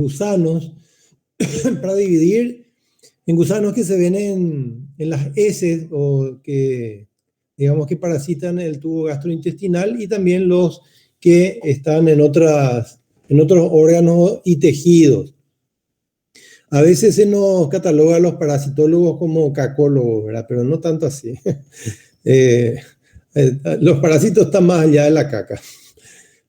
gusanos para dividir en gusanos que se ven en las heces o que, digamos, que parasitan el tubo gastrointestinal y también los que están en otros órganos y tejidos. A veces se nos cataloga a los parasitólogos como cacólogos, ¿verdad? Pero no tanto así. Los parásitos están más allá de la caca.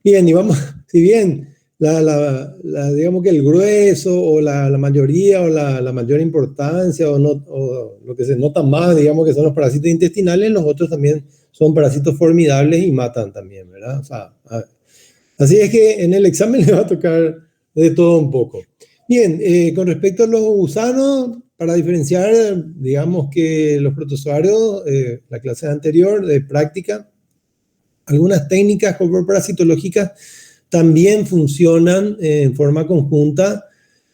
Bien, y vamos, si bien digamos que el grueso o la mayoría o la mayor importancia o lo que se nota más, digamos que son los parásitos intestinales, los otros también son parásitos formidables y matan también, ¿verdad? O sea, así es que en el examen le va a tocar de todo un poco. Bien, con respecto a los gusanos, para diferenciar, digamos que los protozoarios, la clase anterior de práctica, algunas técnicas parasitológicas también funcionan en forma conjunta,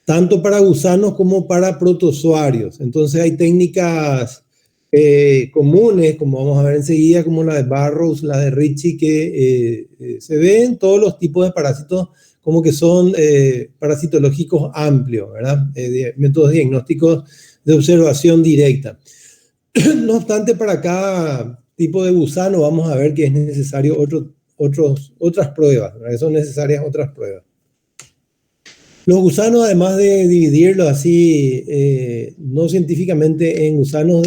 tanto para gusanos como para protozoarios. Entonces hay técnicas comunes, como vamos a ver enseguida, como la de Burrows, la de Ritchie, que se ven en todos los tipos de parásitos, como que son parasitológicos amplios, ¿verdad? Métodos diagnósticos de observación directa. No obstante, para cada tipo de gusano vamos a ver que es necesario otras pruebas, ¿verdad? Son necesarias otras pruebas. Los gusanos, además de dividirlos así, no científicamente, en gusanos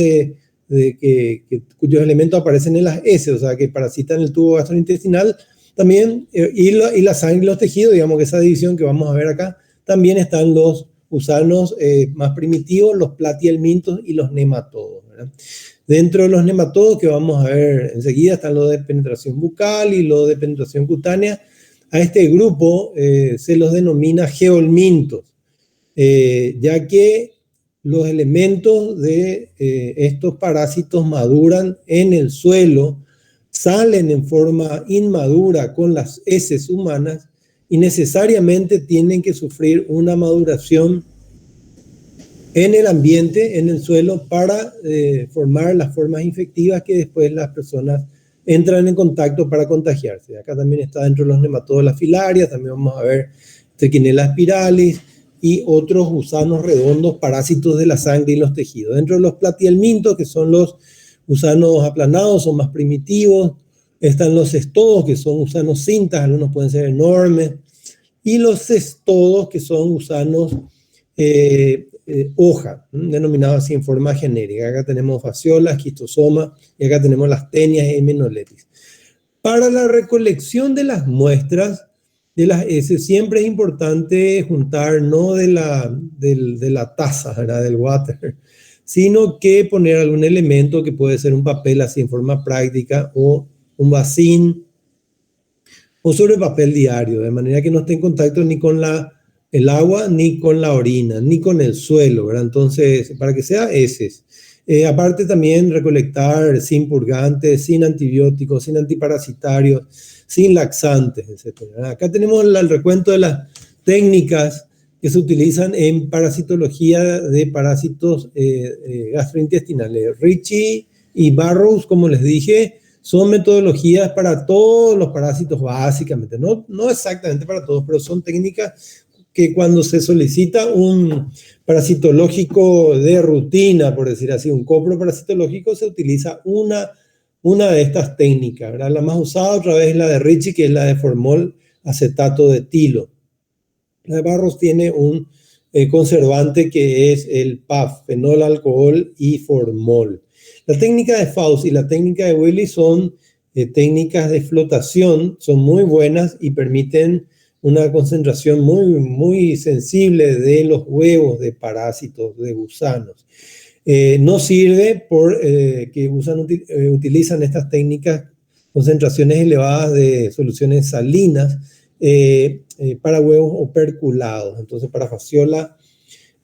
cuyos elementos aparecen en las heces, o sea, que parasitan el tubo gastrointestinal, también, y la sangre y los tejidos, digamos que esa división que vamos a ver acá, también están los gusanos más primitivos, los platihelmintos y los nematodos, ¿verdad? Dentro de los nematodos que vamos a ver enseguida están los de penetración bucal y los de penetración cutánea. A este grupo se los denomina geolmintos, ya que los elementos de estos parásitos maduran en el suelo, salen en forma inmadura con las heces humanas y necesariamente tienen que sufrir una maduración en el ambiente, en el suelo, para formar las formas infectivas que después las personas entran en contacto para contagiarse. Acá también está dentro de los nematodos las filarias, también vamos a ver Trichinella spiralis y otros gusanos redondos, parásitos de la sangre y los tejidos. Dentro de los platihelmintos, que son los gusanos aplanados, son más primitivos, están los cestodos, que son gusanos cintas, algunos pueden ser enormes, y los cestodos, que son gusanos hoja, denominados así en forma genérica. Acá tenemos fasciola, esquistosoma, y acá tenemos las tenias y menoletis. Para la recolección de las muestras de las heces, siempre es importante juntar no de la taza, ¿verdad? Del water, sino que poner algún elemento que puede ser un papel así en forma práctica o un bacín o sobre papel diario, de manera que no esté en contacto ni con el agua, ni con la orina, ni con el suelo, ¿verdad? Entonces, para que sea heces. Aparte también recolectar sin purgantes, sin antibióticos, sin antiparasitarios, sin laxantes, etc. Acá tenemos el recuento de las técnicas que se utilizan en parasitología de parásitos gastrointestinales. Ritchie y Burrows, como les dije, son metodologías para todos los parásitos básicamente, no exactamente para todos, pero son técnicas que cuando se solicita un parasitológico de rutina, por decir así, un copro parasitológico, se utiliza una de estas técnicas, ¿verdad? La más usada otra vez es la de Ritchie, que es la de formol acetato de etilo. La de Burrows tiene un conservante que es el PAF, fenol, alcohol y formol. La técnica de Faust y la técnica de Willy son técnicas de flotación, son muy buenas y permiten una concentración muy sensible de los huevos de parásitos, de gusanos. No sirve que utilizan estas técnicas concentraciones elevadas de soluciones salinas para huevos operculados. Entonces, para fasciola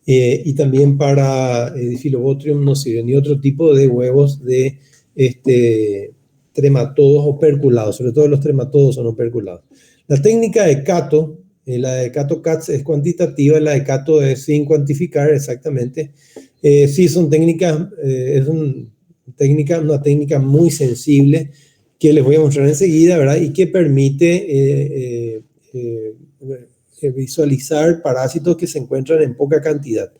y también para Diphyllobotrium no sirven, ni otro tipo de huevos de trematodos operculados, sobre todo los trematodos son operculados. La técnica de Cato, la de Cato-Katz es cuantitativa, la de Cato es sin cuantificar exactamente. Sí, son técnicas, es una técnica muy sensible que les voy a mostrar enseguida, ¿verdad? Y que permite visualizar parásitos que se encuentran en poca cantidad.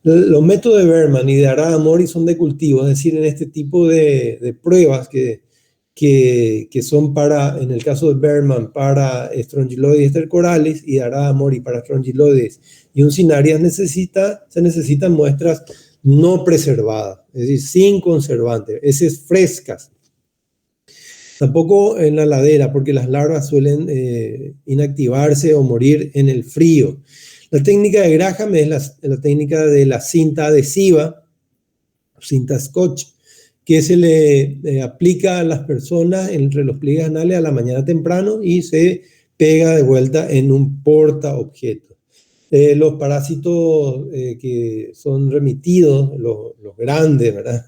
Los métodos de Berman y de Arada Mori son de cultivo, es decir, en este tipo de pruebas que son para, en el caso de Berman, para Strongyloides stercoralis y de Arada Mori para Strongyloides y uncinarias, se necesitan muestras no preservadas, es decir, sin conservantes, heces frescas. Tampoco en la ladera, porque las larvas suelen inactivarse o morir en el frío. La técnica de Graham es la técnica de la cinta adhesiva, cinta scotch, que se le aplica a las personas entre los pliegues anales a la mañana temprano y se pega de vuelta en un portaobjeto. Los parásitos que son remitidos, los grandes, ¿verdad?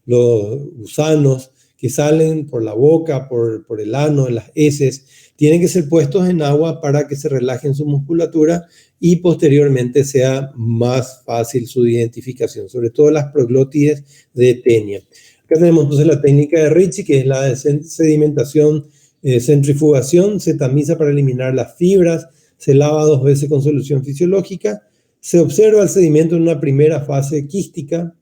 Los gusanos que salen por la boca, por el ano, en las heces, tienen que ser puestos en agua para que se relajen su musculatura y posteriormente sea más fácil su identificación, sobre todo las proglótides de Taenia. Acá tenemos entonces la técnica de Ritchie, que es la de sedimentación, centrifugación, se tamiza para eliminar las fibras, se lava 2 veces con solución fisiológica, se observa el sedimento en una primera fase quística,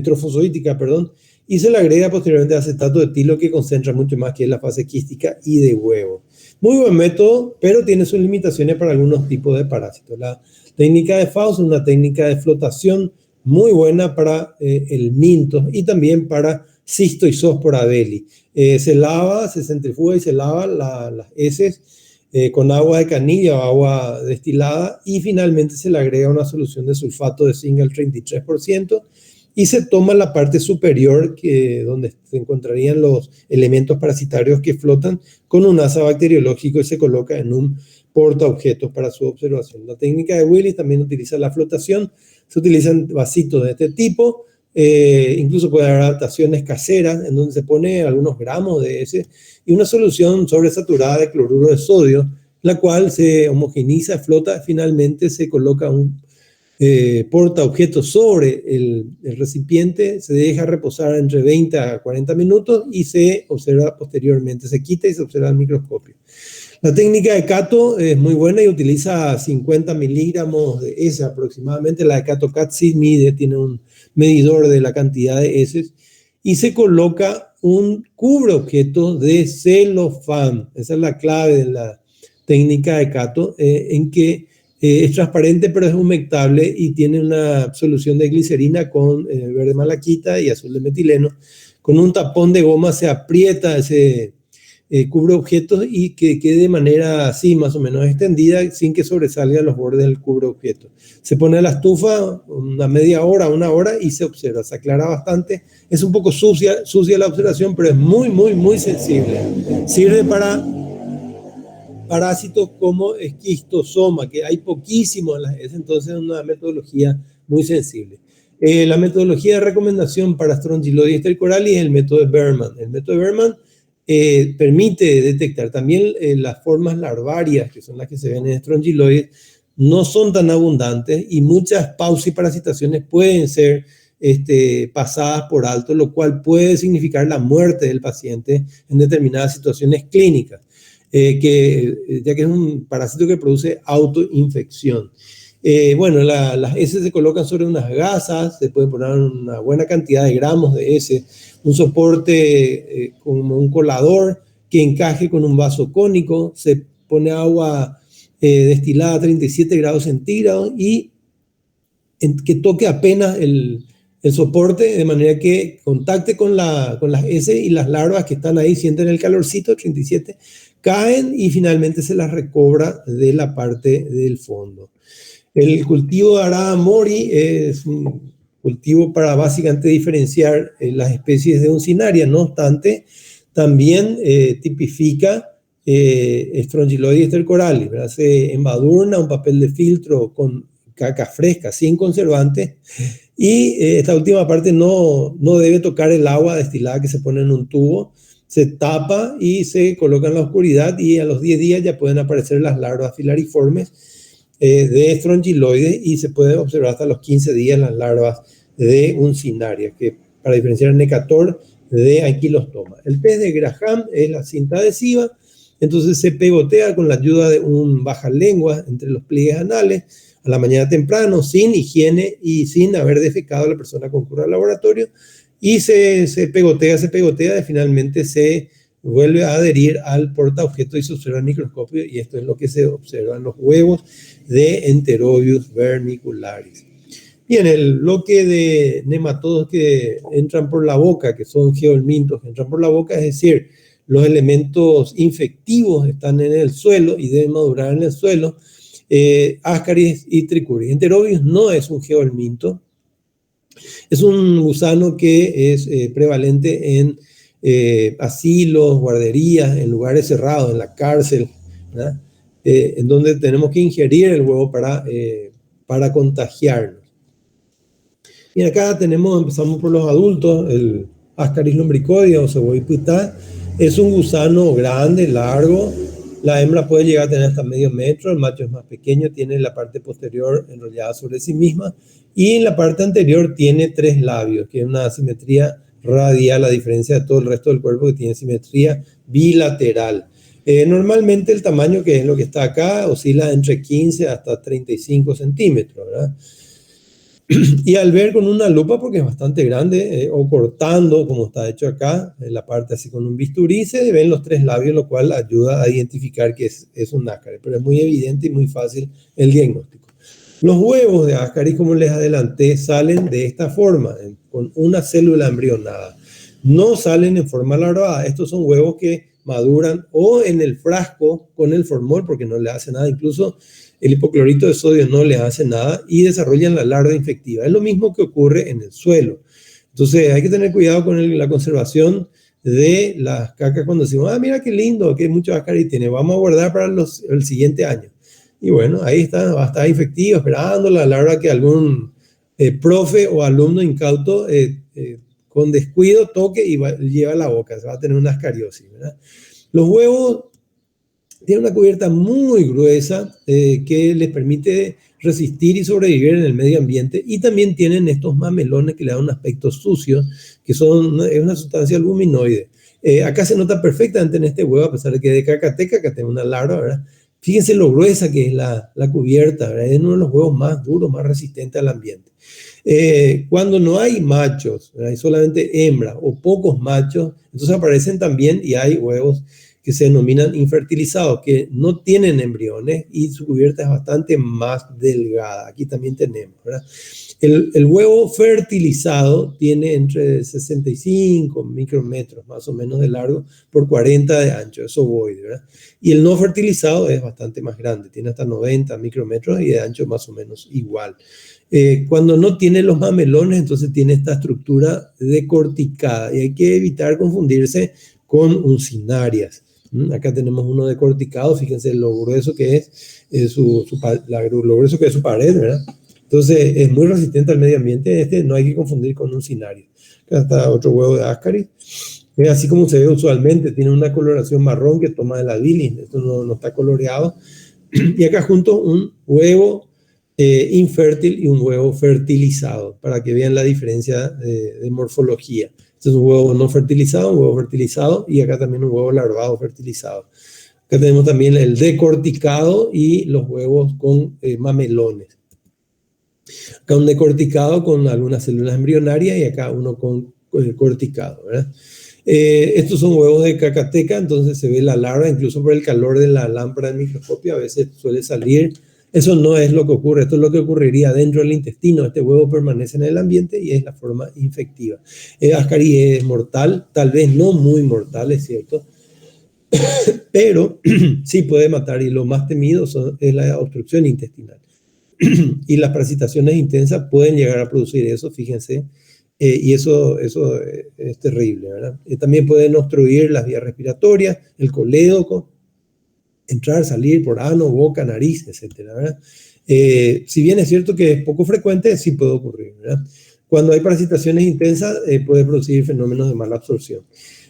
trofoszoítica, perdón, y se le agrega posteriormente acetato de etilo que concentra mucho más que en la fase quística y de huevo. Muy buen método, pero tiene sus limitaciones para algunos tipos de parásitos. La técnica de Faust es una técnica de flotación muy buena para el minto y también para Schistoisospora belli. Se lava, se centrifuga y se lava las heces con agua de canilla o agua destilada y finalmente se le agrega una solución de sulfato de zinc al 33%. Y se toma la parte superior, donde se encontrarían los elementos parasitarios que flotan, con un asa bacteriológico y se coloca en un portaobjetos para su observación. La técnica de Willis también utiliza la flotación, se utilizan vasitos de este tipo, incluso puede haber adaptaciones caseras en donde se pone algunos gramos de ese y una solución sobresaturada de cloruro de sodio, la cual se homogeniza, flota, finalmente se coloca un portaobjetos sobre el recipiente, se deja reposar entre 20 a 40 minutos y se observa posteriormente, se quita y se observa al microscopio. La técnica de Cato es muy buena y utiliza 50 miligramos de heces aproximadamente. La de Cato Cat sí mide, tiene un medidor de la cantidad de heces y se coloca un cubreobjeto de celofán. Esa es la clave de la técnica de Cato, en que es transparente pero es humectable y tiene una solución de glicerina con verde malaquita y azul de metileno. Con un tapón de goma se aprieta ese cubreobjetos y que quede de manera así más o menos extendida sin que sobresalga los bordes del cubreobjeto. Se pone a la estufa una media hora, 1 hora y se observa, se aclara bastante. Es un poco sucia la observación, pero es muy, muy, muy sensible. Sirve para parásitos como esquistosoma, que hay poquísimos en las heces, entonces es una metodología muy sensible. La metodología de recomendación para Strongyloides stercoralis es el método de Berman. El método de Berman permite detectar también las formas larvarias, que son las que se ven en Strongyloides, no son tan abundantes y muchas pausiparasitaciones pueden ser pasadas por alto, lo cual puede significar la muerte del paciente en determinadas situaciones clínicas. Ya que es un parásito que produce autoinfección. Bueno, las heces se colocan sobre unas gasas, se puede poner una buena cantidad de gramos de heces, un soporte como un colador que encaje con un vaso cónico, se pone agua destilada a 37 grados centígrados y que toque apenas el soporte de manera que contacte con las heces y las larvas que están ahí, sienten el calorcito, 37, caen y finalmente se las recobra de la parte del fondo. El cultivo de Arada Mori es un cultivo para básicamente diferenciar las especies de uncinaria, no obstante, también tipifica Strongyloides stercoralis, ¿verdad? Se embadurna un papel de filtro con caca fresca, sin conservantes, y esta última parte no debe tocar el agua destilada que se pone en un tubo, se tapa y se coloca en la oscuridad y a los 10 días ya pueden aparecer las larvas filariformes de Strongyloides y se puede observar hasta los 15 días las larvas de uncinaria, que para diferenciar el Necator de Anquilostoma. El test de Graham es la cinta adhesiva, entonces se pegotea con la ayuda de un bajalengua entre los pliegues anales a la mañana temprano, sin higiene y sin haber defecado, la persona concurre al laboratorio y se pegotea y finalmente se vuelve a adherir al portaobjeto y se observa el microscopio, y esto es lo que se observa en los huevos de Enterobius vermicularis. Bien, el bloque de nematodos que entran por la boca, que son geohelmintos que entran por la boca, es decir, los elementos infectivos están en el suelo y deben madurar en el suelo. Ascaris y Trichuris. Enterobius no es un geohelminto, es un gusano que es prevalente en asilos, guarderías, en lugares cerrados, en la cárcel, en donde tenemos que ingerir el huevo para contagiarnos. Y acá empezamos por los adultos, el Ascaris lumbricoides o cebollipitá. Es un gusano grande, largo. La hembra puede llegar a tener hasta medio metro, el macho es más pequeño, tiene la parte posterior enrollada sobre sí misma y en la parte anterior tiene 3 labios, que es una simetría radial, a diferencia de todo el resto del cuerpo que tiene simetría bilateral. Normalmente el tamaño, que es lo que está acá, oscila entre 15 hasta 35 centímetros, ¿verdad? Y al ver con una lupa, porque es bastante grande, o cortando, como está hecho acá, en la parte así con un bisturí, se ven los 3 labios, lo cual ayuda a identificar que es un Ascaris, pero es muy evidente y muy fácil el diagnóstico. Los huevos de Ascaris, como les adelanté, salen de esta forma, con una célula embrionada. No salen en forma larvada. Estos son huevos que maduran o en el frasco con el formol, porque no le hace nada. Incluso el hipoclorito de sodio no les hace nada y desarrollan la larva infectiva. Es lo mismo que ocurre en el suelo. Entonces hay que tener cuidado con la conservación de las cacas cuando decimos, mira qué lindo, que mucho Ascaris tiene, vamos a guardar para el siguiente año. Y bueno, ahí está, va a estar infectivo, esperando la larva que algún profe o alumno incauto con descuido toque y lleva a la boca, se va a tener una ascariosis, ¿verdad? Los huevos tienen una cubierta muy gruesa que les permite resistir y sobrevivir en el medio ambiente, y también tienen estos mamelones que le dan un aspecto sucio, que es una sustancia albuminoide. Acá se nota perfectamente en este huevo, a pesar de que de cacateca, que tiene una larva, ¿verdad? Fíjense lo gruesa que es la cubierta, ¿verdad? Es uno de los huevos más duros, más resistentes al ambiente. Cuando no hay machos, ¿verdad? Hay solamente hembras o pocos machos, entonces aparecen también, y hay huevos que se denominan infertilizados, que no tienen embriones y su cubierta es bastante más delgada. Aquí también tenemos, ¿verdad? El huevo fertilizado tiene entre 65 micrómetros más o menos de largo por 40 de ancho, es ovoide, ¿verdad? Y el no fertilizado es bastante más grande, tiene hasta 90 micrómetros y de ancho más o menos igual. Cuando no tiene los mamelones, entonces tiene esta estructura decorticada y hay que evitar confundirse con uncinarias. Acá tenemos uno decorticado, fíjense lo grueso que es lo grueso que es su pared, ¿verdad? Entonces es muy resistente al medio ambiente. No hay que confundir con un cinario. Acá está otro huevo de Ascaris. Es así como se ve usualmente, tiene una coloración marrón que toma de la bilis. Esto no está coloreado. Y acá junto un huevo infértil y un huevo fertilizado, para que vean la diferencia de morfología. Este es un huevo no fertilizado, un huevo fertilizado, y acá también un huevo larvado fertilizado. Acá tenemos también el decorticado y los huevos con mamelones. Acá un decorticado con algunas células embrionarias y acá uno con corticado, ¿verdad? Estos son huevos de cacateca, entonces se ve la larva, incluso por el calor de la lámpara del microscopio a veces suele salir. Eso no es lo que ocurre, esto es lo que ocurriría dentro del intestino. Este huevo permanece en el ambiente y es la forma infectiva. Ascaris es mortal, tal vez no muy mortal, es cierto, pero sí puede matar, y lo más temido es la obstrucción intestinal. Y las parasitaciones intensas pueden llegar a producir eso, fíjense, y eso es terrible, ¿verdad? También pueden obstruir las vías respiratorias, el colédoco, entrar, salir por ano, boca, nariz, etcétera, ¿verdad? Si bien es cierto que es poco frecuente, sí puede ocurrir, ¿verdad? Cuando hay parasitaciones intensas, puede producir fenómenos de mala absorción.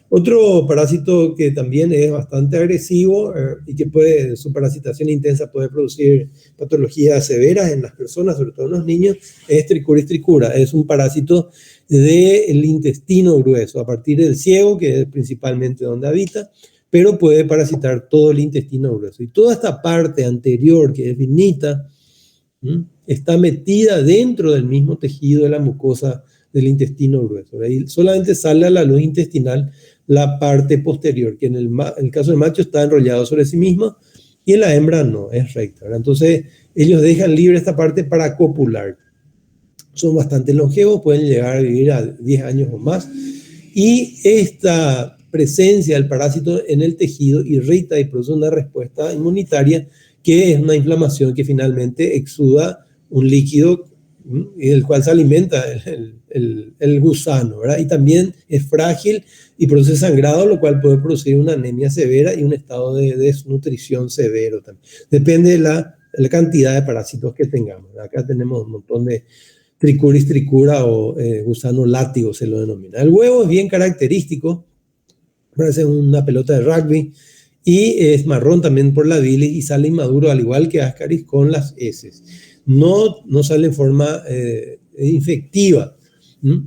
Otro parásito que también es bastante agresivo y que su parasitación intensa puede producir patologías severas en las personas, sobre todo en los niños, es Trichuris tricura. Es un parásito del intestino grueso, a partir del ciego, que es principalmente donde habita. pero puede parasitar todo el intestino grueso. Y toda esta parte anterior, que es finita, está metida dentro del mismo tejido de la mucosa del intestino grueso. Ahí solamente sale a la luz intestinal la parte posterior, que en el caso del macho está enrollado sobre sí mismo y en la hembra no, es recta, ¿verdad? Entonces ellos dejan libre esta parte para copular. Son bastante longevos, pueden llegar a vivir a 10 años o más. Y esta presencia del parásito en el tejido irrita y produce una respuesta inmunitaria, que es una inflamación que finalmente exuda un líquido y del cual se alimenta el gusano, ¿verdad? Y también es frágil y produce sangrado, lo cual puede producir una anemia severa y un estado de desnutrición severo también. Depende de la cantidad de parásitos que tengamos. Acá tenemos un montón de Trichuris tricura o gusano látigo se lo denomina. El huevo es bien característico, parece una pelota de rugby y es marrón también por la bilis y sale inmaduro al igual que Ascaris con las heces. No sale en forma infectiva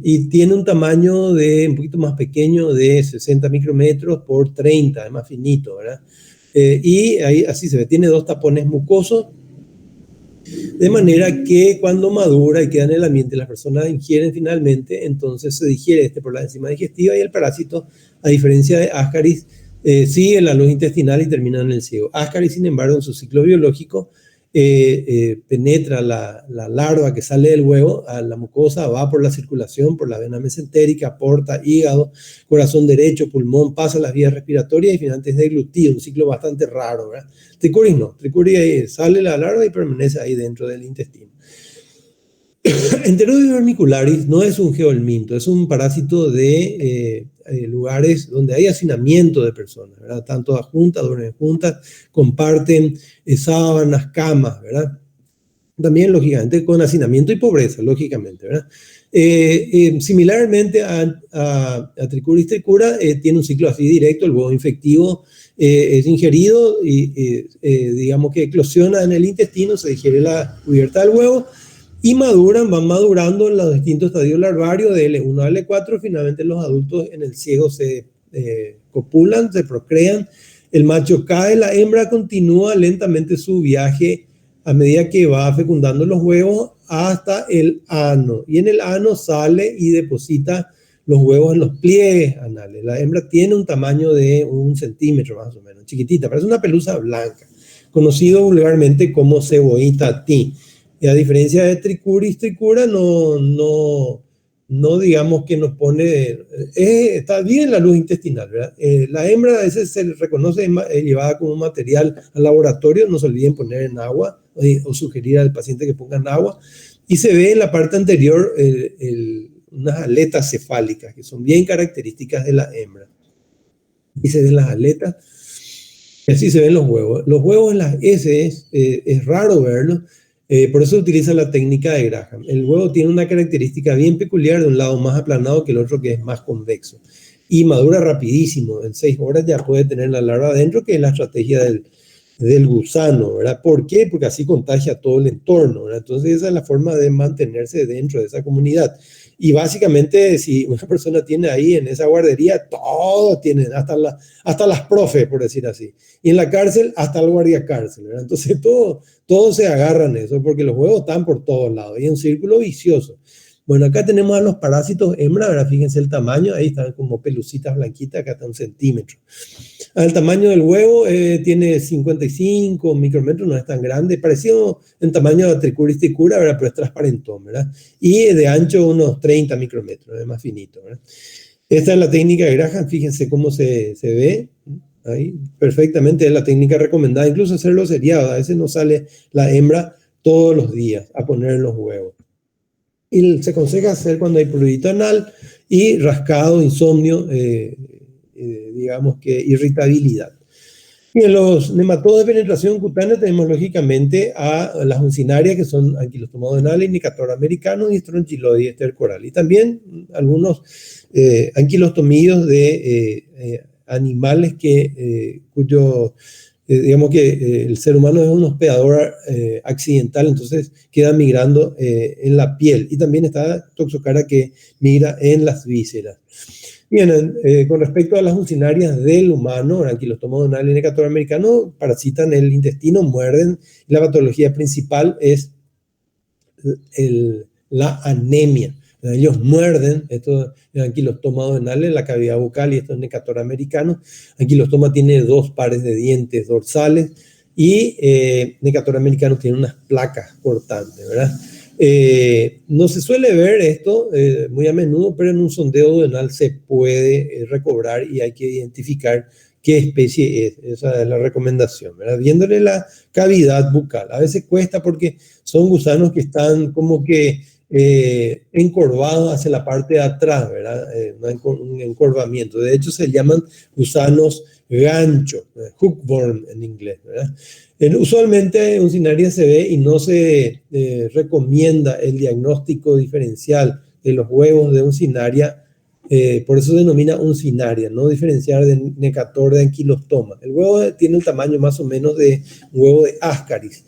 y tiene un tamaño un poquito más pequeño de 60 micrómetros por 30, es más finito, ¿verdad? Y ahí así se ve, tiene 2 tapones mucosos, de manera que cuando madura y queda en el ambiente, las personas ingieren finalmente, entonces se digiere por la enzima digestiva y el parásito, a diferencia de Ascaris, sigue la luz intestinal y termina en el ciego. Ascaris, sin embargo, en su ciclo biológico, penetra la larva que sale del huevo a la mucosa, va por la circulación, por la vena mesentérica, aporta hígado, corazón derecho, pulmón, pasa las vías respiratorias y finalmente es deglutido, un ciclo bastante raro, ¿verdad? Trichuris no, Trichuris sale la larva y permanece ahí dentro del intestino. Enteroides vermicularis no es un geohelminto, es un parásito de lugares donde hay hacinamiento de personas, ¿verdad? Están todas juntas, duermen juntas, comparten sábanas, camas, ¿verdad? También, lógicamente, con hacinamiento y pobreza, lógicamente, ¿verdad? Similarmente a Trichuris tricura, tiene un ciclo así directo, el huevo infectivo es ingerido y digamos que eclosiona en el intestino, se digiere la cubierta del huevo, y van madurando en los distintos estadios larvarios de L1 a L4. Finalmente los adultos en el ciego se copulan, se procrean, el macho cae, la hembra continúa lentamente su viaje a medida que va fecundando los huevos hasta el ano, y en el ano sale y deposita los huevos en los pliegues anales. La hembra tiene un tamaño de 1 centímetro más o menos, chiquitita, parece una pelusa blanca, conocido vulgarmente como cebollita tea. Y a diferencia de Trichuris tricura, no digamos que nos pone, está bien la luz intestinal, ¿verdad? La hembra a veces se reconoce llevada como material al laboratorio, no se olviden poner en agua o sugerir al paciente que pongan agua, y se ve en la parte anterior unas aletas cefálicas que son bien características de la hembra. Y se ven las aletas, y así se ven los huevos. Los huevos en las heces es raro verlos. Por eso utiliza la técnica de Graham. El huevo tiene una característica bien peculiar, de un lado más aplanado que el otro, que es más convexo. Y madura rapidísimo. En 6 horas ya puede tener la larva adentro, que es la estrategia del gusano, ¿verdad? ¿Por qué? Porque así contagia todo el entorno, ¿verdad? Entonces esa es la forma de mantenerse dentro de esa comunidad. Y básicamente, si una persona tiene ahí en esa guardería, todos tienen, hasta las profes, por decir así. Y en la cárcel, hasta el guardia cárcel, ¿verdad? Entonces todos se agarran eso, porque los huevos están por todos lados. Y es un círculo vicioso. Bueno, acá tenemos a los parásitos hembra, ¿verdad? Fíjense el tamaño, ahí están como pelucitas blanquitas, acá está 1 centímetro. El tamaño del huevo tiene 55 micrómetros, no es tan grande, parecido en tamaño a Trichuris tricura, ¿verdad? Pero es transparentón, ¿verdad? Y de ancho unos 30 micrómetros, es más finito, ¿verdad? Esta es la técnica de Graham, fíjense cómo se ve, ahí perfectamente, es la técnica recomendada, incluso hacerlo seriado, a veces no sale la hembra todos los días a poner los huevos. Y se aconseja hacer cuando hay prurito anal y rascado, insomnio, digamos que irritabilidad. Y en los nematodos de penetración cutánea tenemos lógicamente a las uncinarias, que son Anquilostomado denale, Indicator americano y Strongyloides estercoral. Y también algunos anquilostomidos de animales cuyo digamos que el ser humano es un hospedador accidental, entonces queda migrando en la piel. Y también está Toxocara que migra en las vísceras. Bien, con respecto a las funcionarias del humano, Anquilostoma donale y Necator americano, parasitan el intestino, muerden. La patología principal es la anemia. Ellos muerden, esto es Anquilostoma donale, la cavidad bucal, y esto es Necator americano. Anquilostoma tiene 2 pares de dientes dorsales y Necator americano tiene unas placas cortantes, ¿verdad? No se suele ver esto muy a menudo, pero en un sondeo duodenal se puede recobrar y hay que identificar qué especie es. Esa es la recomendación, ¿verdad? Viéndole la cavidad bucal. A veces cuesta porque son gusanos que están como que encorvados hacia la parte de atrás, ¿verdad? Un encorvamiento. De hecho, se llaman gusanos gancho, hookworm en inglés, ¿verdad? Usualmente uncinaria se ve y no se recomienda el diagnóstico diferencial de los huevos de uncinaria, por eso se denomina uncinaria, no diferenciar de Necator de Anquilostoma. El huevo tiene el tamaño más o menos de un huevo de Ascaris,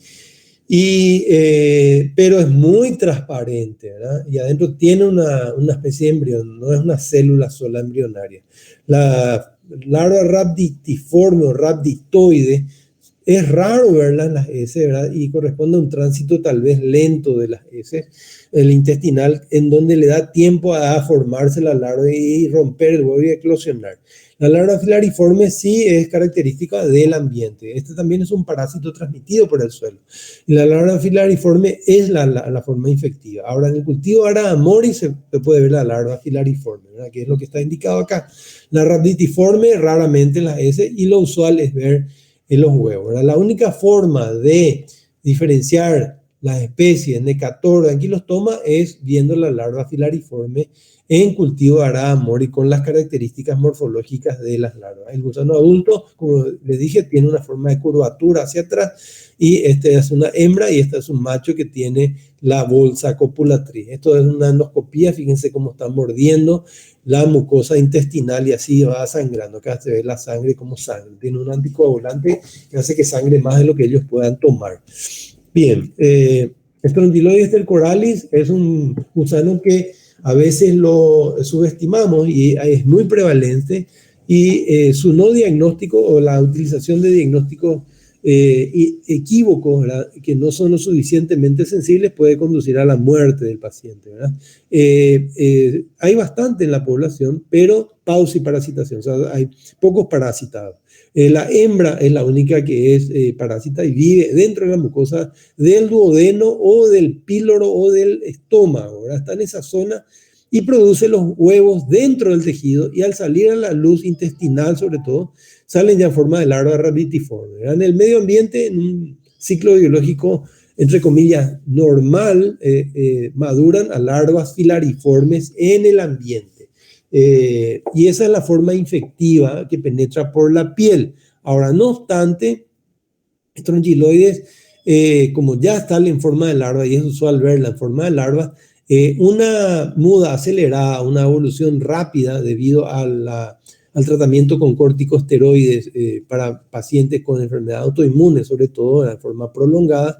pero es muy transparente, ¿verdad? Y adentro tiene una especie de embrión, no es una célula sola embrionaria. La larva rhabditiforme o rhabditoide es raro verla en las heces, ¿verdad? Y corresponde a un tránsito tal vez lento de las heces, el intestinal, en donde le da tiempo a formarse la larva y romper el huevo y eclosionar. La larva filariforme sí es característica del ambiente. Este también es un parásito transmitido por el suelo. Y la larva filariforme es la forma infectiva. Ahora, en el cultivo Aradam mori se puede ver la larva filariforme, ¿verdad? Que es lo que está indicado acá. La rhabditiforme raramente en las heces, y lo usual es ver en los huevos, ¿verdad? La única forma de diferenciar las especies Necator de Anquilostoma es viendo la larva filariforme en cultivo de Aradam mori con las características morfológicas de las larvas. El gusano adulto, como les dije, tiene una forma de curvatura hacia atrás, y este es una hembra y este es un macho que tiene la bolsa copulatriz. Esto es una endoscopía, fíjense cómo está mordiendo la mucosa intestinal y así va sangrando. Acá se ve la sangre como sangre. Tiene un anticoagulante que hace que sangre más de lo que ellos puedan tomar. Bien, Strongyloides stercoralis es un gusano que a veces lo subestimamos y es muy prevalente, y su no diagnóstico o la utilización de diagnósticos equívocos, ¿verdad?, que no son lo suficientemente sensibles, puede conducir a la muerte del paciente, ¿verdad? Hay bastante en la población, pero pauciparasitación, o sea, hay pocos parasitados. La hembra es la única que es parásita y vive dentro de la mucosa del duodeno o del píloro o del estómago, ¿verdad? Está en esa zona y produce los huevos dentro del tejido, y al salir a la luz intestinal sobre todo, salen ya en forma de larva rhabditiforme, ¿verdad? En el medio ambiente, en un ciclo biológico entre comillas normal, maduran a larvas filariformes en el ambiente. Y esa es la forma infectiva que penetra por la piel. Ahora, no obstante, Strongyloides, como ya está en forma de larva y es usual verla en forma de larva, una muda acelerada, una evolución rápida debido al tratamiento con corticosteroides para pacientes con enfermedad autoinmune, sobre todo de forma prolongada,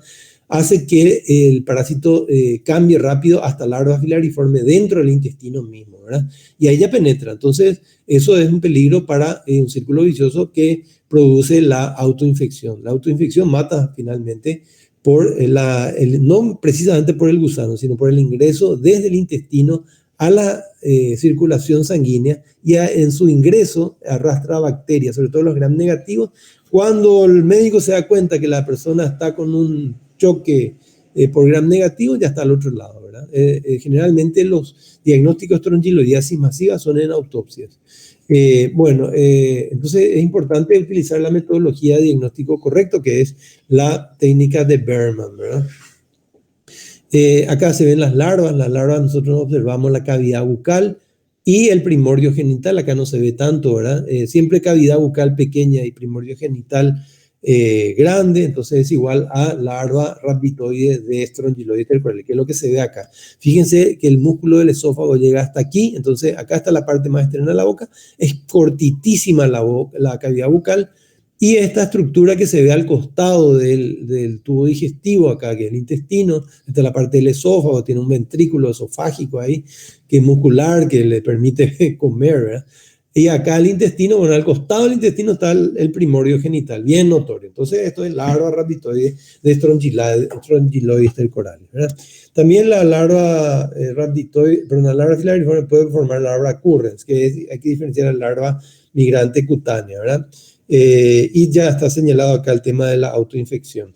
hace que el parásito cambie rápido hasta larva filariforme dentro del intestino mismo, ¿verdad? Y ahí ya penetra. Entonces, eso es un peligro para un círculo vicioso que produce la autoinfección. La autoinfección mata finalmente no precisamente por el gusano, sino por el ingreso desde el intestino a la circulación sanguínea, y en su ingreso arrastra bacterias, sobre todo los gram negativos. Cuando el médico se da cuenta que la persona está con un choque por gram negativo, ya está al otro lado, ¿verdad? Generalmente los diagnósticos de estrongiloidiasis masiva son en autopsias. Entonces es importante utilizar la metodología de diagnóstico correcto, que es la técnica de Berman, ¿verdad? Acá se ven las larvas nosotros observamos la cavidad bucal y el primordio genital. Acá no se ve tanto, ¿verdad? Siempre cavidad bucal pequeña y primordio genital grande, entonces es igual a larva rhabditoide de Strongyloides stercoralis, que es lo que se ve acá. Fíjense que el músculo del esófago llega hasta aquí, entonces acá está la parte más externa de la boca, es cortitísima la cavidad bucal, Y esta estructura que se ve al costado del tubo digestivo acá, que es el intestino, esta es la parte del esófago, tiene un ventrículo esofágico ahí, que es muscular, que le permite comer, ¿verdad? Y acá el intestino, bueno, al costado del intestino está el primorio genital, bien notorio. Entonces, esto es larva rhabditoide de Strongyloides stercoralis, ¿verdad? También la larva rhabditoide, perdón, la larva filariforme puede formar larva accurrens, hay que diferenciar la larva migrante cutánea, ¿verdad? Y ya está señalado acá el tema de la autoinfección.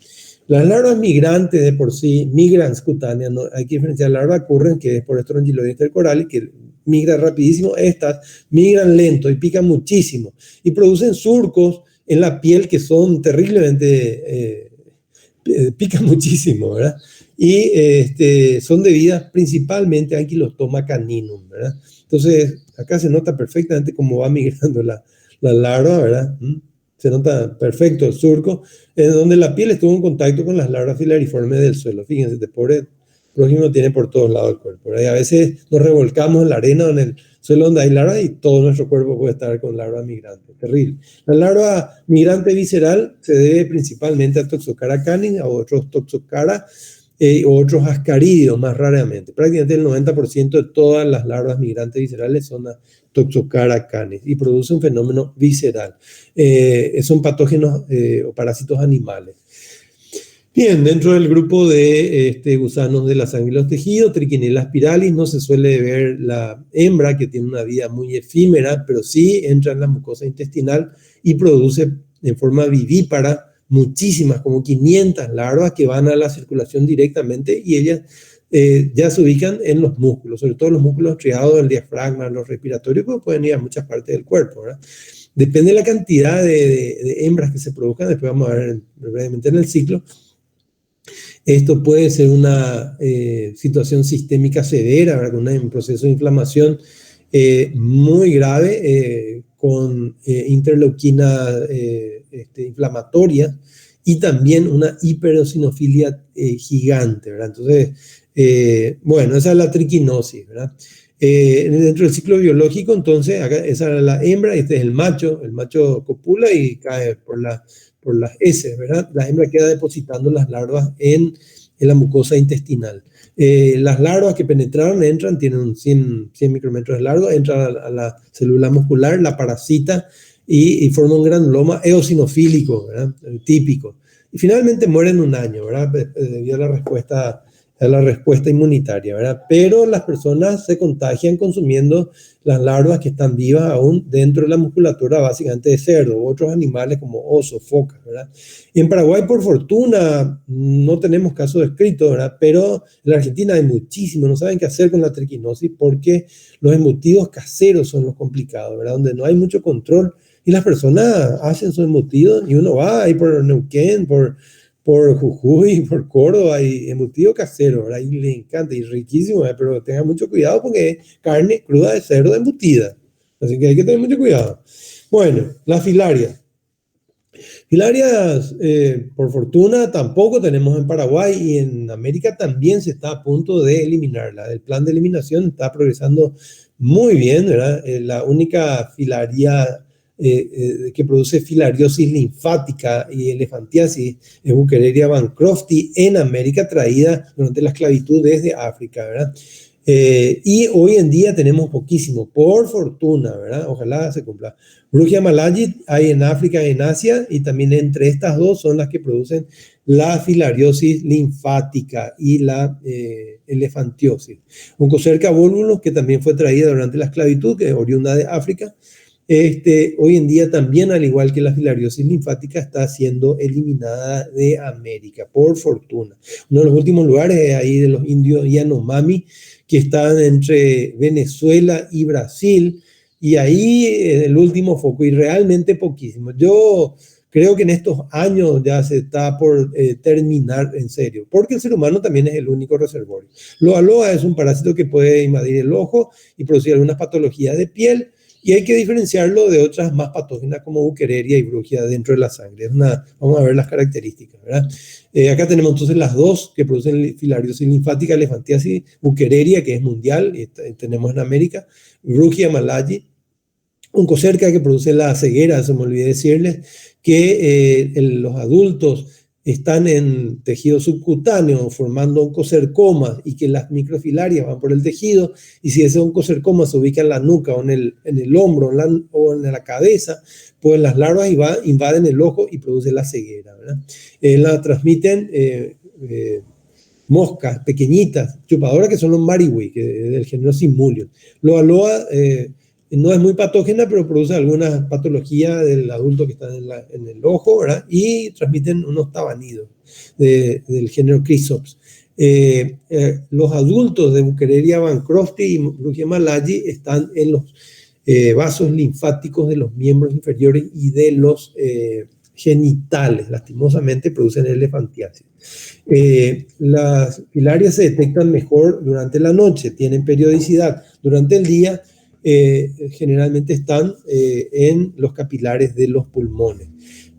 Las larvas migrantes de por sí, migrans cutáneas, no, hay que diferenciar la larva accurrens, que es por Strongyloides stercoralis, que migra rapidísimo. Estas migran lento y pican muchísimo y producen surcos en la piel que son terriblemente, pican muchísimo, ¿verdad? Y son debidas principalmente a Ankylostoma caninum, ¿verdad? Entonces, acá se nota perfectamente cómo va migrando la larva, ¿verdad? Se nota perfecto el surco, en donde la piel estuvo en contacto con las larvas filariformes del suelo. Fíjense, este pobre prójimo tiene por todos lados el cuerpo, ¿verdad? Y a veces nos revolcamos en la arena o en el suelo donde hay larvas y todo nuestro cuerpo puede estar con larvas migrantes. Terrible. La larva migrante visceral se debe principalmente a Toxocara canis, a otros Toxocara, o otros ascarídeos más raramente. Prácticamente el 90% de todas las larvas migrantes viscerales son Toxocara canis y produce un fenómeno visceral. Son patógenos o parásitos animales. Bien, dentro del grupo de gusanos de la sangre y los tejidos, Trichinella spiralis, no se suele ver la hembra, que tiene una vida muy efímera, pero sí entra en la mucosa intestinal y produce en forma vivípara muchísimas, como 500 larvas que van a la circulación directamente y ellas ya se ubican en los músculos, sobre todo los músculos triados, el diafragma, los respiratorios, pues pueden ir a muchas partes del cuerpo, ¿verdad? Depende de la cantidad de hembras que se produzcan, después vamos a ver brevemente en el ciclo. Esto puede ser una situación sistémica severa, ¿verdad? Con un proceso de inflamación muy grave, con interleuquina inflamatoria y también una hiperosinofilia gigante, ¿verdad? Entonces, bueno, esa es la triquinosis, ¿verdad? Dentro del ciclo biológico, entonces, acá, esa es la hembra, este es el macho copula y cae por las heces, ¿verdad? La hembra queda depositando las larvas en la mucosa intestinal. Las larvas que penetraron entran, tienen 100 micrómetros de largo, entran a la célula muscular, la parasita y forman un granuloma eosinofílico, ¿verdad? Típico. Y finalmente mueren en un año, ¿verdad? Debido a la respuesta inmunitaria, ¿verdad? Pero las personas se contagian consumiendo las larvas que están vivas aún dentro de la musculatura básicamente de cerdo u otros animales como osos, focas, ¿verdad? Y en Paraguay, por fortuna, no tenemos casos descritos, ¿verdad? Pero en la Argentina hay muchísimos, no saben qué hacer con la triquinosis porque los embutidos caseros son los complicados, ¿verdad? Donde no hay mucho control y las personas hacen su embutido y uno va ahí por Neuquén, por Jujuy, por Córdoba, y embutido casero, ¿verdad? Y le encanta, y riquísimo, ¿verdad? Pero tenga mucho cuidado porque es carne cruda de cerdo embutida. Así que hay que tener mucho cuidado. Bueno, las filarias. Filarias, por fortuna, tampoco tenemos en Paraguay y en América también se está a punto de eliminarla. El plan de eliminación está progresando muy bien, ¿verdad? La única filaria que produce filariosis linfática y elefantiasis es Buchereria bancrofti en América, traída durante la esclavitud desde África, ¿verdad? Y hoy en día tenemos poquísimo, por fortuna, ¿verdad? Ojalá se cumpla. Brugia malajit hay en África y en Asia, y también entre estas dos son las que producen la filariosis linfática y la elefantiosis. Oncocerca volvulus, que también fue traída durante la esclavitud, que es oriunda de África, hoy en día también, al igual que la filariosis linfática, está siendo eliminada de América, por fortuna. Uno de los últimos lugares es ahí de los indios Yanomami, que están entre Venezuela y Brasil, y ahí el último foco, y realmente poquísimo. Yo creo que en estos años ya se está por terminar en serio, porque el ser humano también es el único reservorio. Loa es un parásito que puede invadir el ojo y producir algunas patologías de piel, y hay que diferenciarlo de otras más patógenas como Buchereria y Brugia dentro de la sangre. Vamos a ver las características, ¿verdad? Acá tenemos entonces las dos que producen filariosis linfática, elefantiasis, Buchereria, que es mundial, y tenemos en América, Brugia malajit, oncocerca que produce la ceguera. Se me olvidé decirles que los adultos están en tejido subcutáneo formando oncocercomas y que las microfilarias van por el tejido, y si ese oncocercoma se ubica en la nuca o en el hombro o en la cabeza, pues las larvas invaden el ojo y produce la ceguera, ¿verdad? La transmiten moscas pequeñitas, chupadoras, que son los mariwi, que es del género Simulium. Lo aloa no es muy patógena, pero produce alguna patología del adulto que está en el ojo, ¿verdad? Y transmiten unos tabanidos del género Chrysops. Los adultos de Buchereria bancrofti y Brugia malayi están en los vasos linfáticos de los miembros inferiores y de los genitales. Lastimosamente producen elefantiasis. Las filarias se detectan mejor durante la noche, tienen periodicidad. Durante el día generalmente están en los capilares de los pulmones.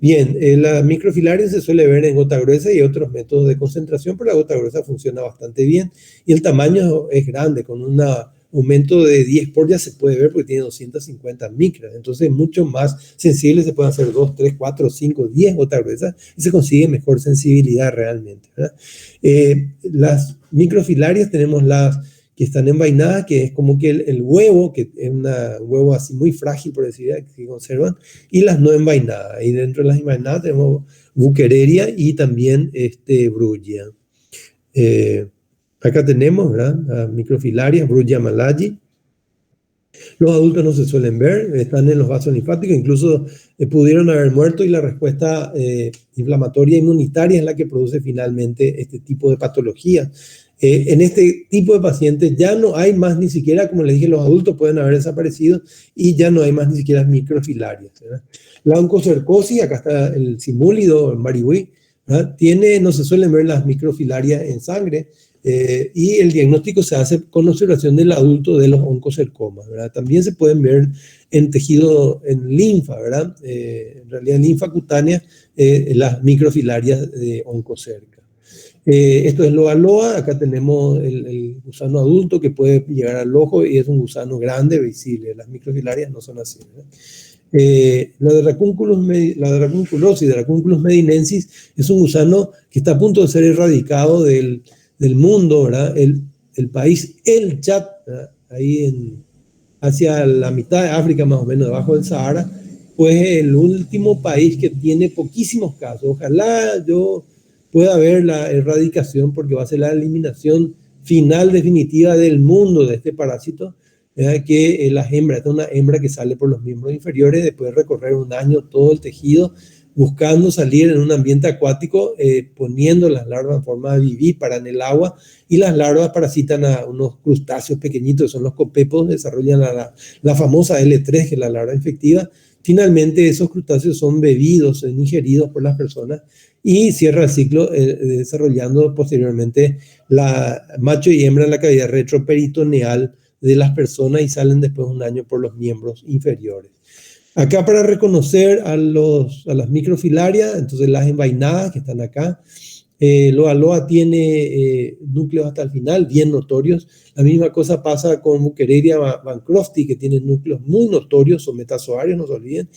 Bien, la microfilaria se suele ver en gota gruesa y otros métodos de concentración, pero la gota gruesa funciona bastante bien y el tamaño es grande, con un aumento de 10 por ya se puede ver porque tiene 250 micras, entonces mucho más sensible, se pueden hacer 2, 3, 4, 5, 10 gotas gruesas y se consigue mejor sensibilidad realmente, ¿verdad? Las microfilarias tenemos las que están envainadas, que es como que el huevo, que es un huevo así muy frágil, por decir, que conservan, y las no envainadas. Y dentro de las envainadas tenemos Buchereria y también Brugia. Acá tenemos, ¿verdad?, las microfilarias, Brugia malayi. Los adultos no se suelen ver, están en los vasos linfáticos, incluso pudieron haber muerto y la respuesta inflamatoria inmunitaria es la que produce finalmente este tipo de patología. En este tipo de pacientes ya no hay más ni siquiera, como les dije, los adultos pueden haber desaparecido y ya no hay más ni siquiera microfilarias, ¿verdad? La oncocercosis, acá está el simúlido, el mariwi, ¿verdad? No se suelen ver las microfilarias en sangre, y el diagnóstico se hace con observación del adulto de los oncocercomas, ¿verdad? También se pueden ver en tejido, en linfa, ¿verdad? En realidad en linfa cutánea, las microfilarias de oncocerca. Esto es Loa. Acá tenemos el gusano adulto que puede llegar al ojo y es un gusano grande, visible. Las microfilarias no son así, ¿verdad? La de Dracunculus medinensis es un gusano que está a punto de ser erradicado del mundo, ¿verdad? El país, el Chad, ¿verdad?, ahí hacia la mitad de África, más o menos, debajo del Sahara, pues es el último país que tiene poquísimos casos. Ojalá yo pueda ver la erradicación, porque va a ser la eliminación final definitiva del mundo de este parásito, ¿verdad? Que las hembras, esta es una hembra que sale por los miembros inferiores después de recorrer un año todo el tejido, buscando salir en un ambiente acuático, poniendo las larvas en forma de vivípara en el agua, y las larvas parasitan a unos crustáceos pequeñitos, son los copépos, desarrollan la famosa L3, que es la larva infectiva. Finalmente esos crustáceos son bebidos, son ingeridos por las personas y cierra el ciclo desarrollando posteriormente la macho y hembra en la cavidad retroperitoneal de las personas y salen después de un año por los miembros inferiores. Acá para reconocer a las microfilarias, entonces las envainadas que están acá, Loa tiene núcleos hasta el final, bien notorios. La misma cosa pasa con Buchereria bancrofti, que tiene núcleos muy notorios, son metazoarios, no se olviden,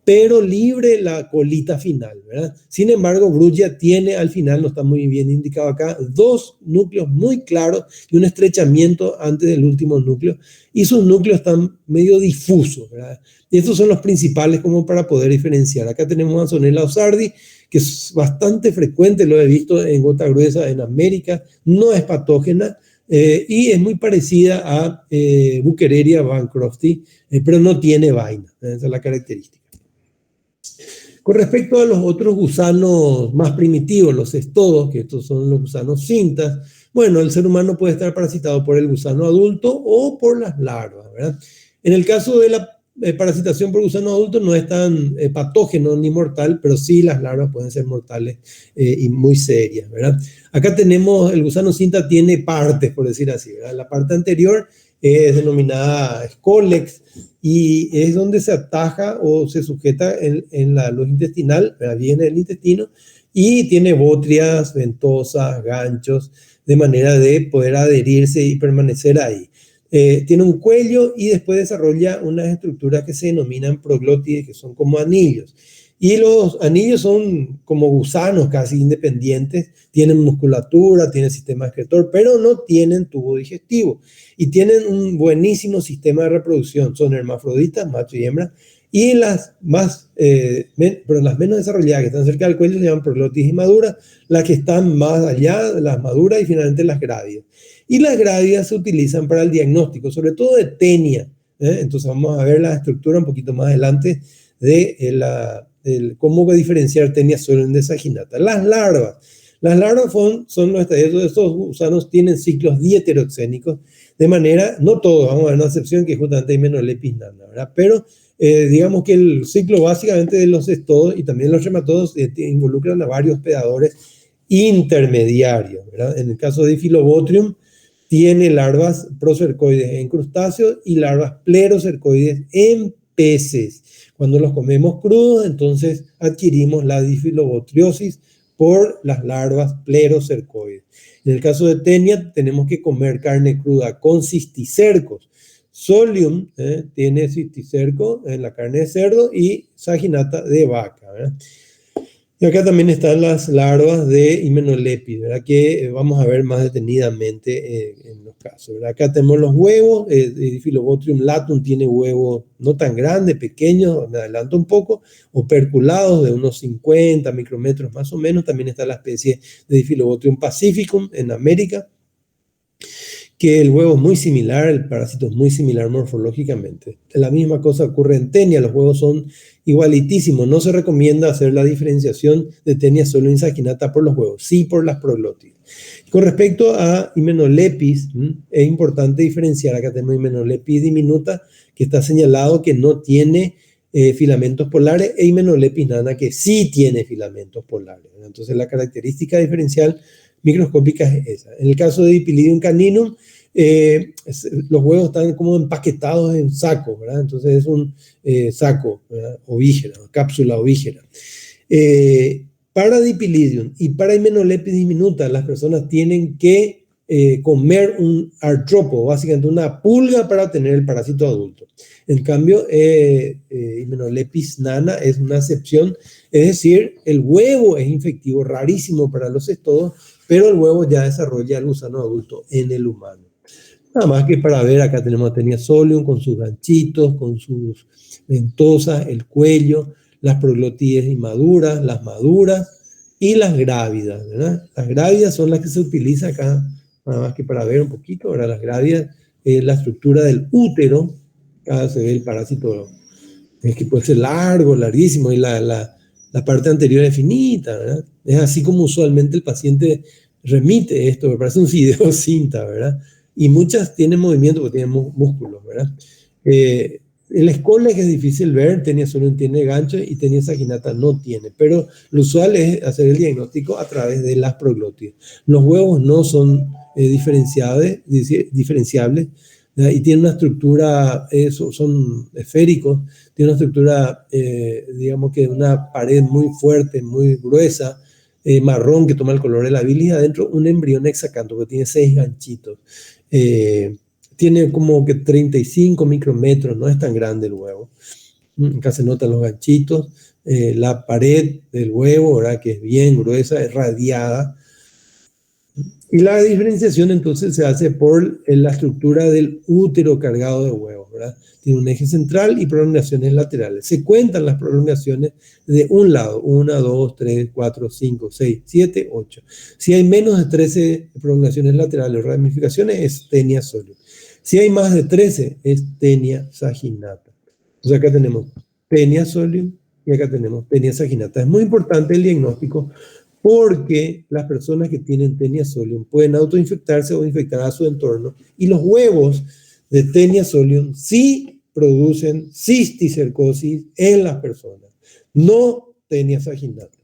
pero libre la colita final, ¿verdad? Sin embargo, Brugia tiene al final, no está muy bien indicado acá, dos núcleos muy claros y un estrechamiento antes del último núcleo, y sus núcleos están medio difusos, ¿verdad? Y estos son los principales como para poder diferenciar. Acá tenemos Ansonella osardi, que es bastante frecuente, lo he visto en gota gruesa en América, no es patógena, y es muy parecida a Buchereria bancrofti, pero no tiene vaina, esa es la característica. Con respecto a los otros gusanos más primitivos, los cestodos, que estos son los gusanos cintas, bueno, el ser humano puede estar parasitado por el gusano adulto o por las larvas, ¿verdad? En el caso de la parasitación por gusano adulto no es tan patógeno ni mortal, pero sí las larvas pueden ser mortales y muy serias, ¿verdad? Acá tenemos, el gusano cinta tiene partes, por decir así, ¿verdad? La parte anterior es denominada Scolex y es donde se ataja o se sujeta en la luz intestinal, ¿verdad? Viene el intestino y tiene botrias, ventosas, ganchos, de manera de poder adherirse y permanecer ahí. Tiene un cuello y después desarrolla unas estructuras que se denominan proglótides, que son como anillos. Y los anillos son como gusanos casi independientes, tienen musculatura, tienen sistema excretor, pero no tienen tubo digestivo. Y tienen un buenísimo sistema de reproducción, son hermafroditas, macho y hembra, y pero las menos desarrolladas, que están cerca del cuello, se llaman proglótides inmaduras, las que están más allá, las maduras y finalmente las grávidas. Y las grávidas se utilizan para el diagnóstico, sobre todo de tenia. Entonces vamos a ver la estructura un poquito más adelante de cómo diferenciar tenia solium de saginata. Las larvas son los estadios de estos gusanos, tienen ciclos dieteroxénicos, de manera, no todos, vamos a ver una excepción que es justamente Hymenollepis nana, ¿verdad? Pero digamos que el ciclo básicamente de los estodos y también los rematodos involucran a varios hospedadores intermediarios, ¿verdad? En el caso de Phyllobotrium, tiene larvas procercoides en crustáceos y larvas plerocercoides en peces. Cuando los comemos crudos, entonces adquirimos la difilobotriosis por las larvas plerocercoides. En el caso de tenia, tenemos que comer carne cruda con cisticercos. Solium tiene cisticerco en la carne de cerdo y saginata de vaca, ¿verdad? Y acá también están las larvas de Hymenollepis, ¿verdad? Que vamos a ver más detenidamente en los casos, ¿verdad? Acá tenemos los huevos, Phyllobotrium latum tiene huevos no tan grandes, pequeños, me adelanto un poco, operculados de unos 50 micrómetros más o menos. También está la especie de Phyllobotrium pacificum en América, que el huevo es muy similar, el parásito es muy similar morfológicamente. La misma cosa ocurre en tenia, los huevos son igualitísimos. No se recomienda hacer la diferenciación de tenia solo en saginata por los huevos, sí por las proglótides. Con respecto a Hymenollepis, es importante diferenciar. Acá tenemos Hymenollepis diminuta, que está señalado que no tiene filamentos polares, e Hymenollepis nana, que sí tiene filamentos polares. Entonces la característica diferencial microscópica es esa. En el caso de Dipylidium caninum, los huevos están como empaquetados en sacos, ¿verdad? Entonces es un saco, ¿verdad? Ovígera, cápsula ovígera. Para Dipylidium y para Hymenollepis diminuta, las personas tienen que comer un artrópodo, básicamente una pulga, para obtener el parásito adulto. En cambio, Hymenollepis nana es una excepción, es decir, el huevo es infectivo, rarísimo para los estodos, pero el huevo ya desarrolla el gusano adulto en el humano. Nada más que para ver, acá tenemos Tenia solium con sus ganchitos, con sus ventosas, el cuello, las proglotides inmaduras, las maduras y las grávidas, ¿verdad? Las grávidas son las que se utilizan acá, nada más que para ver un poquito, ¿verdad? Las grávidas, la estructura del útero, acá se ve el parásito, es que puede ser largo, larguísimo, y la parte anterior es finita, ¿verdad? Es así como usualmente el paciente remite esto, me parece un video cinta, ¿verdad? Y muchas tienen movimiento porque tienen músculos, ¿verdad? El escole, que es difícil ver, tenia solium tiene gancho y tenia saginata no tiene, pero lo usual es hacer el diagnóstico a través de las proglótides. Los huevos no son diferenciables, ¿verdad? Y tienen una estructura, son esféricos, tienen una estructura, digamos que una pared muy fuerte, muy gruesa, marrón, que toma el color de la bilis, y adentro un embrión hexacanto que tiene 6 ganchitos. Tiene como que 35 micrómetros, no es tan grande el huevo. Acá se notan los ganchitos, la pared del huevo, ¿verdad? Que es bien gruesa, es radiada. Y la diferenciación entonces se hace por la estructura del útero cargado de huevos, ¿verdad? Tiene un eje central y prolongaciones laterales. Se cuentan las prolongaciones de un lado: 1, 2, 3, 4, 5, 6, 7, 8. Si hay menos de 13 prolongaciones laterales o ramificaciones, es tenia solium. Si hay más de 13, es tenia saginata. Entonces acá tenemos tenia solium y acá tenemos tenia saginata. Es muy importante el diagnóstico, porque las personas que tienen tenia solium pueden autoinfectarse o infectar a su entorno, y los huevos de tenia solium sí producen cisticercosis en las personas, no tenia saginata.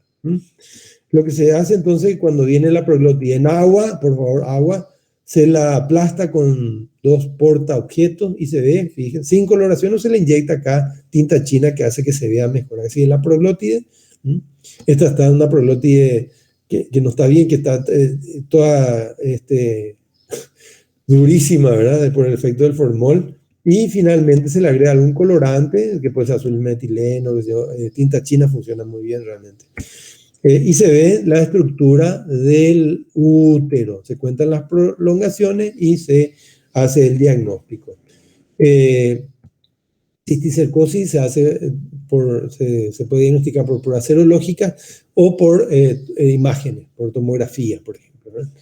Lo que se hace entonces, cuando viene la proglótida en agua, por favor, agua, se la aplasta con 2 portaobjetos y se ve, fíjense, sin coloración, o se le inyecta acá tinta china que hace que se vea mejor. Así es la proglótide. Esta está en una proglótide que no está bien, que está toda durísima, ¿verdad? Por el efecto del formol. Y finalmente se le agrega algún colorante, que puede ser azul metileno, tinta china funciona muy bien realmente. Y se ve la estructura del útero, se cuentan las prolongaciones y se hace el diagnóstico. Cisticercosis se puede diagnosticar por pruebas serológicas o por imágenes, por tomografía, por ejemplo, ¿verdad?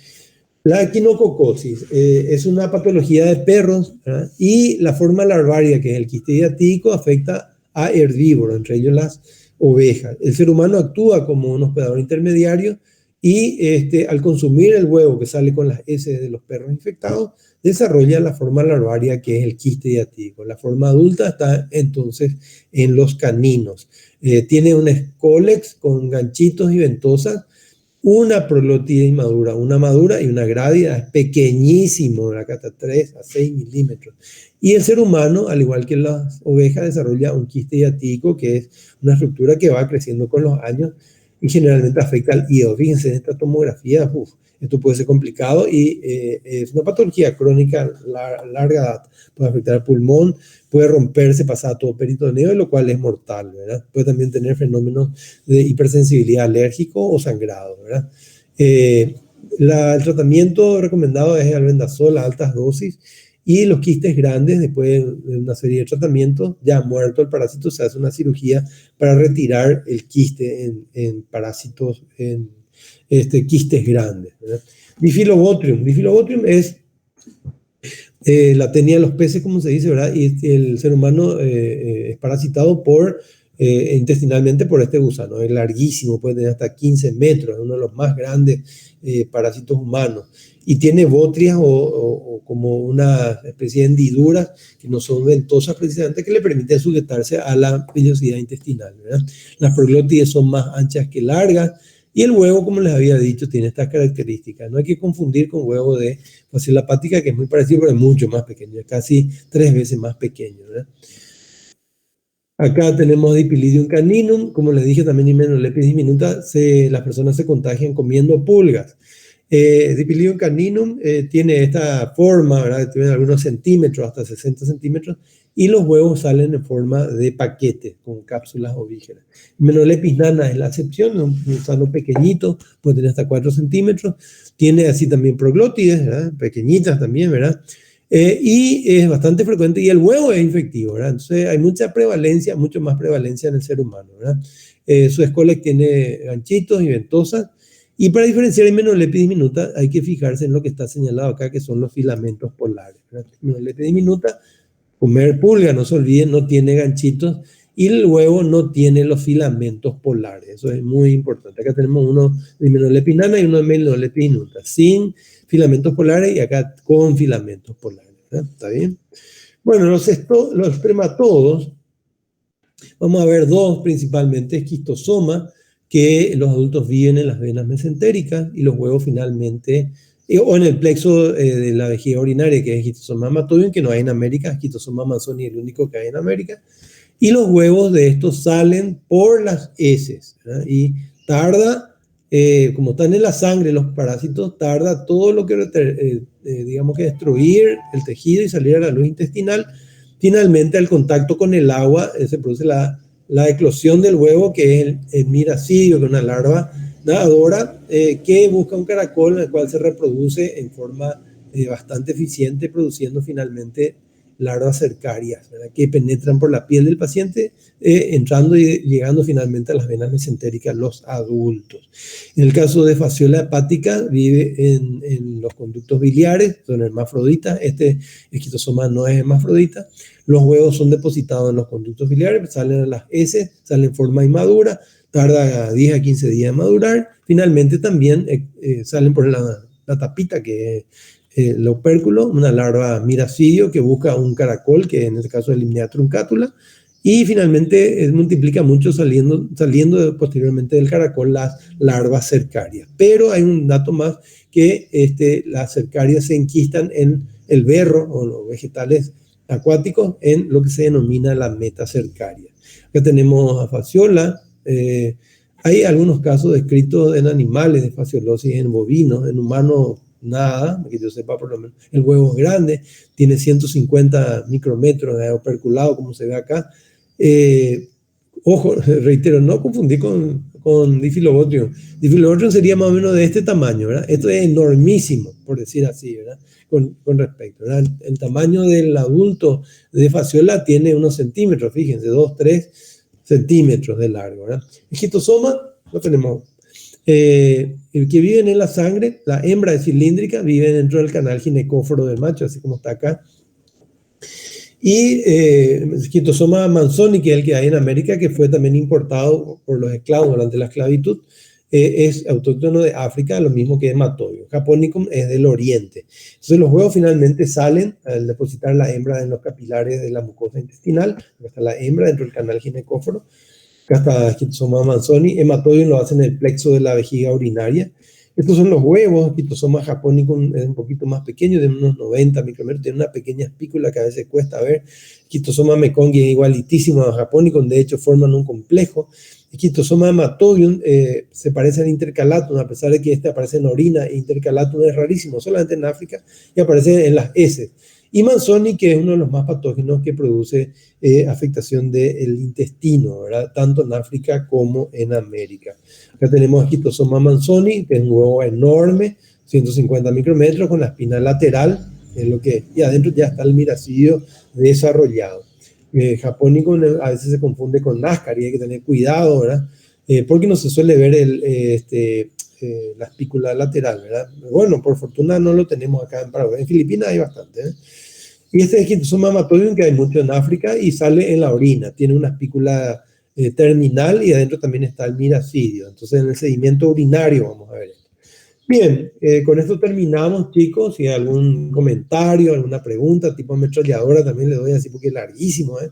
La equinococosis es una patología de perros, ¿verdad? Y la forma larvaria, que es el quiste diatídico, afecta a herbívoros, entre ellos las ovejas. El ser humano actúa como un hospedador intermediario y al consumir el huevo que sale con las heces de los perros infectados, desarrolla la forma larvaria que es el quiste diatídico. La forma adulta está entonces en los caninos. Tiene un escólex con ganchitos y ventosas, una prolotida inmadura, una madura y una grávida, es pequeñísimo, acá hasta 3 a 6 milímetros. Y el ser humano, al igual que las ovejas, desarrolla un quiste diatídico, que es una estructura que va creciendo con los años y generalmente afecta al hígado. Fíjense en esta tomografía, esto puede ser complicado y es una patología crónica larga edad. Puede afectar al pulmón, puede romperse, pasar a todo peritoneo, lo cual es mortal, ¿verdad? Puede también tener fenómenos de hipersensibilidad alérgico o sangrado, ¿verdad? El tratamiento recomendado es albendazol a altas dosis, y los quistes grandes, después de una serie de tratamientos, ya muerto el parásito, se hace una cirugía para retirar el quiste en parásitos, en quistes grandes, ¿verdad? Difilobotrium. Difilobotrium es la tenia de los peces, como se dice, ¿verdad? Y el ser humano es parasitado intestinalmente por este gusano. Es larguísimo, puede tener hasta 15 metros, es uno de los más grandes parásitos humanos. Y tiene botrias o como una especie de hendiduras que no son ventosas precisamente, que le permiten sujetarse a la vellosidad intestinal, ¿verdad? Las proglótides son más anchas que largas. Y el huevo, como les había dicho, tiene estas características. No hay que confundir con huevo de fasciola hepática, que es muy parecido, pero es mucho más pequeño, es casi 3 veces más pequeño, ¿verdad? Acá tenemos Dipilidium caninum, como les dije también Hymenoleucis diminuta, las personas se contagian comiendo pulgas. Dipilidium caninum tiene esta forma, ¿verdad? Tiene algunos centímetros, hasta 60 centímetros, y los huevos salen en forma de paquete, con cápsulas ovígeras. Hymenoleucis nana es la excepción, un gusano pequeñito, puede tener hasta 4 centímetros, tiene así también proglótides, ¿verdad? Pequeñitas también, ¿verdad? Y es bastante frecuente, y el huevo es infectivo, ¿verdad? Entonces hay mucha prevalencia, mucho más prevalencia en el ser humano, ¿verdad? Su escólex tiene ganchitos y ventosas, y para diferenciar Hymenoleucis diminuta hay que fijarse en lo que está señalado acá, que son los filamentos polares, ¿verdad? Hymenoleucis diminuta, comer pulga, no se olviden, no tiene ganchitos, y el huevo no tiene los filamentos polares. Eso es muy importante. Acá tenemos uno de Hymenoleucis nana y uno de Hymenoleucis diminuta, sin filamentos polares, y acá con filamentos polares, ¿verdad? ¿Está bien? Bueno, los espermatodos, vamos a ver dos principalmente: esquistosoma, que los adultos viven en las venas mesentéricas, y los huevos finalmente, o en el plexo de la vejiga urinaria, que es esquistosoma amatobium, que no hay en América. Esquistosoma manzoni es el único que hay en América. Y los huevos de estos salen por las heces, ¿verdad? Y tarda, como están en la sangre los parásitos, tarda todo lo que, digamos que destruir el tejido y salir a la luz intestinal. Finalmente, al contacto con el agua, se produce la eclosión del huevo, que es el miracidio, que es una larva nadadora que busca un caracol en el cual se reproduce en forma bastante eficiente, produciendo finalmente larvas cercarias, ¿verdad? Que penetran por la piel del paciente, entrando y llegando finalmente a las venas mesentéricas los adultos. En el caso de fasciola hepática, vive en los conductos biliares, son hermafroditas. Este esquistosoma no es hermafrodita. Los huevos son depositados en los conductos biliares, salen a las heces, salen en forma inmadura, tarda 10 a 15 días en madurar. Finalmente también salen por la tapita, que es el opérculo, una larva miracidio que busca un caracol, que en este caso es el Limnaea truncatula, y finalmente multiplica mucho saliendo posteriormente del caracol las larvas cercarias. Pero hay un dato más, que las cercarias se enquistan en el berro o los vegetales acuáticos, en lo que se denomina la metacercaria. Acá tenemos a fasciola. Hay algunos casos descritos en animales de fasciolosis en bovinos. En humanos nada, que yo sepa por lo menos. El huevo es grande, tiene 150 micrómetros de operculado, como se ve acá. Ojo, reitero, no confundir con Diphyllobotrion. Diphyllobotrion sería más o menos de este tamaño, ¿verdad? Esto es enormísimo, por decir así, ¿verdad? Con respecto, ¿verdad? El tamaño del adulto de Fasciola tiene unos centímetros, fíjense, 2, 3 centímetros de largo, ¿verdad? El Schistosoma lo tenemos. El que viven en la sangre, la hembra es cilíndrica, vive dentro del canal ginecóforo del macho, así como está acá. Y Schistosoma manzoni, que es el que hay en América, que fue también importado por los esclavos durante la esclavitud, es autóctono de África, lo mismo que Hematobium. Japonicum es del oriente. Entonces los huevos finalmente salen al depositar la hembra en los capilares de la mucosa intestinal. Acá está la hembra dentro del canal ginecóforo. Acá está Schistosoma manzoni. Hematobium lo hace en el plexo de la vejiga urinaria. Estos son los huevos. Schistosoma japonicum es un poquito más pequeño, de unos 90 micrómetros, tiene una pequeña espícula que a veces cuesta ver. Schistosoma mekongii es igualitísimo a japonicum, de hecho forman un complejo. Schistosoma hematobium se parece al intercalatum, a pesar de que este aparece en orina, e intercalatum es rarísimo, solamente en África, y aparece en las heces. Y manzoni, que es uno de los más patógenos que produce afectación del intestino, ¿verdad? Tanto en África como en América. Acá tenemos Schistosoma manzoni, que es un huevo enorme, 150 micrómetros, con la espina lateral, y adentro ya está el miracidio desarrollado. Japónico a veces se confunde con nácar y hay que tener cuidado, ¿verdad? Porque no se suele ver la espícula lateral, ¿verdad? Bueno, por fortuna no lo tenemos acá en Paraguay. En Filipinas hay bastante, ¿eh? Y este es Schistosoma hematobium, que hay mucho en África y sale en la orina. Tiene una espícula terminal y adentro también está el miracidio. Entonces en el sedimento urinario vamos a ver esto. Bien, con esto terminamos, chicos. Si hay algún comentario, alguna pregunta, tipo ametralladora, también le doy así porque es larguísimo, ¿eh?